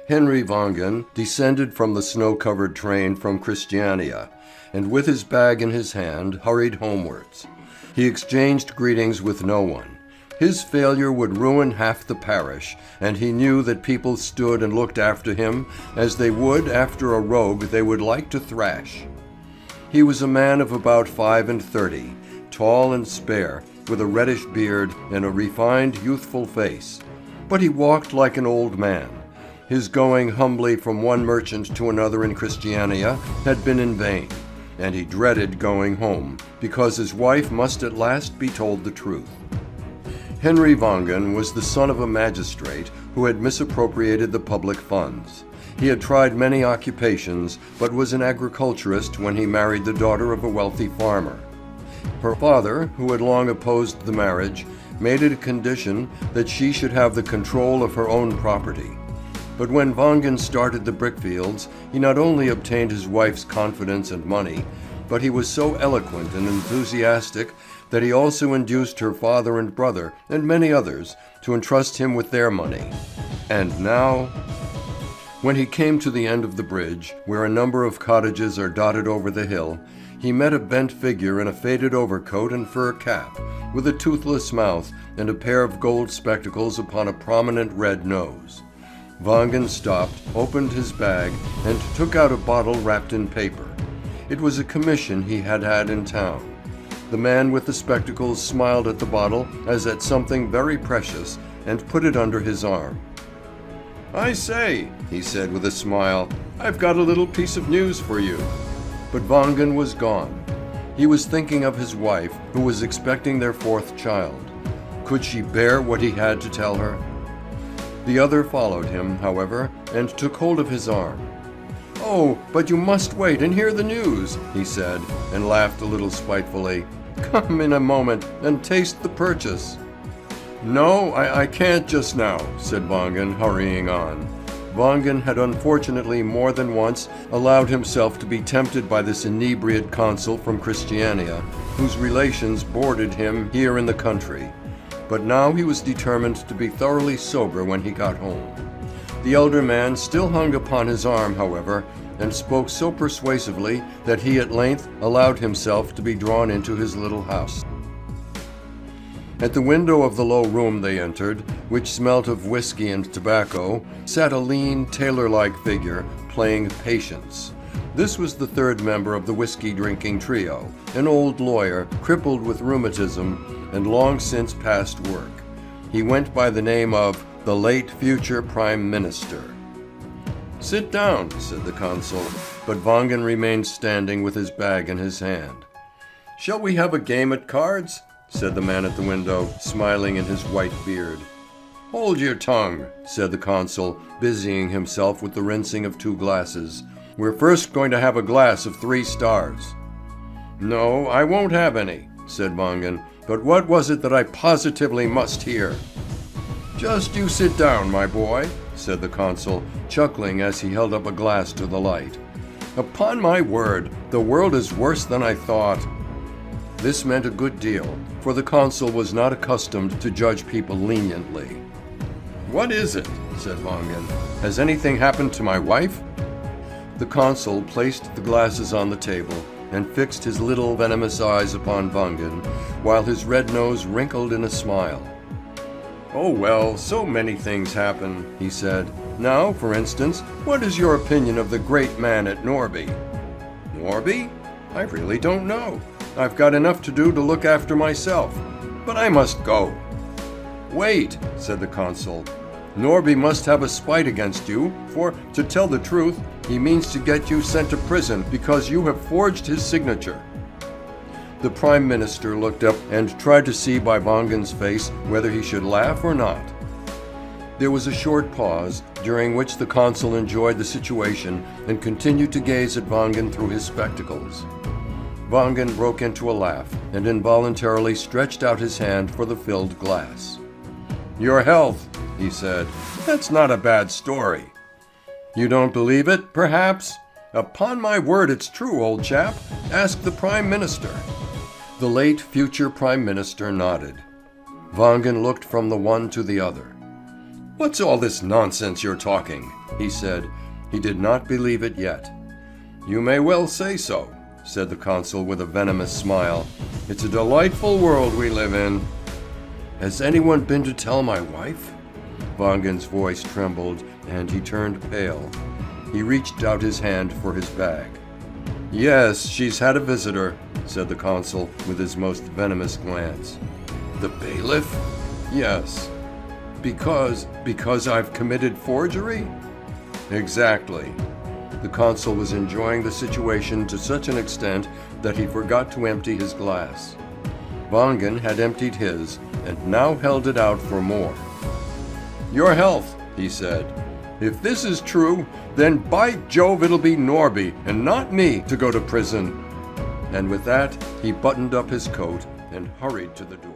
Henry Vagan descended from the snow-covered train from Christiania, and with his bag in his hand hurried homewards. He exchanged greetings with no one. His failure would ruin half the parish, and he knew that people stood and looked after him as they would after a rogue they would like to thrash. He was a man of about 35, tall and spare, with a reddish beard and a refined, youthful face. But he walked like an old man. His going humbly from one merchant to another in Christiania had been in vain, and he dreaded going home, because his wife must at last be told the truth. Henry Vagan was the son of a magistrate who had misappropriated the public funds. He had tried many occupations, but was an agriculturist when he married the daughter of a wealthy farmer. Her father, who had long opposed the marriage, made it a condition that she should have the control of her own property. But when Vagan started the Brickfields, he not only obtained his wife's confidence and money, but he was so eloquent and enthusiastic that he also induced her father and brother, and many others, to entrust him with their money. And now, when he came to the end of the bridge, where a number of cottages are dotted over the hill, he met a bent figure in a faded overcoat and fur cap, with a toothless mouth and a pair of gold spectacles upon a prominent red nose. Vagan stopped, opened his bag, and took out a bottle wrapped in paper. It was a commission he had had in town. The man with the spectacles smiled at the bottle as at something very precious and put it under his arm. "I say," he said with a smile, "I've got a little piece of news for you." But Vagan was gone. He was thinking of his wife, who was expecting their fourth child. Could she bear what he had to tell her? The other followed him, however, and took hold of his arm. "Oh, but you must wait and hear the news," he said, and laughed a little spitefully. "Come in a moment and taste the purchase." "No, I can't just now," said Vagan, hurrying on. Vagan had unfortunately more than once allowed himself to be tempted by this inebriate consul from Christiania, whose relations boarded him here in the country. But now he was determined to be thoroughly sober when he got home. The elder man still hung upon his arm, however, and spoke so persuasively that he at length allowed himself to be drawn into his little house. At the window of the low room they entered, which smelt of whiskey and tobacco, sat a lean, tailor-like figure playing patience. This was the third member of the whiskey-drinking trio, an old lawyer, crippled with rheumatism and long since past work. He went by the name of the late future Prime Minister. "Sit down," said the consul, but Vagan remained standing with his bag in his hand. "Shall we have a game at cards?" said the man at the window, smiling in his white beard. "Hold your tongue," said the consul, busying himself with the rinsing of 2 glasses. "We're first going to have a glass of 3 stars." "No, I won't have any," said Vagan. "But what was it that I positively must hear?" "Just you sit down, my boy," said the consul, chuckling as he held up a glass to the light. "Upon my word, the world is worse than I thought." This meant a good deal, for the consul was not accustomed to judge people leniently. "What is it?" said Vagan. "Has anything happened to my wife?" The consul placed the glasses on the table and fixed his little venomous eyes upon Vagan, while his red nose wrinkled in a smile. "Oh well, so many things happen," he said. "Now, for instance, what is your opinion of the great man at Norby?" "Norby? I really don't know. I've got enough to do to look after myself. But I must go." "Wait," said the consul. "Norby must have a spite against you, for, to tell the truth, he means to get you sent to prison because you have forged his signature." The Prime Minister looked up and tried to see by Vagan's face whether he should laugh or not. There was a short pause, during which the consul enjoyed the situation and continued to gaze at Vagan through his spectacles. Vagan broke into a laugh and involuntarily stretched out his hand for the filled glass. "Your health," he said. "That's not a bad story." "You don't believe it, perhaps?" "Upon my word it's true, old chap. Ask the Prime Minister." The late future Prime Minister nodded. Vagan looked from the one to the other. "What's all this nonsense you're talking?" he said. He did not believe it yet. "You may well say so," said the consul with a venomous smile. "It's a delightful world we live in." "Has anyone been to tell my wife?" Vagan's voice trembled, and he turned pale. He reached out his hand for his bag. "Yes, she's had a visitor," said the consul with his most venomous glance. "The bailiff?" "Yes." Because I've committed forgery?" "Exactly." The consul was enjoying the situation to such an extent that he forgot to empty his glass. Vagan had emptied his, and now held it out for more. "Your health," he said. "If this is true, then by Jove it'll be Norby and not me to go to prison." And with that he buttoned up his coat and hurried to the door.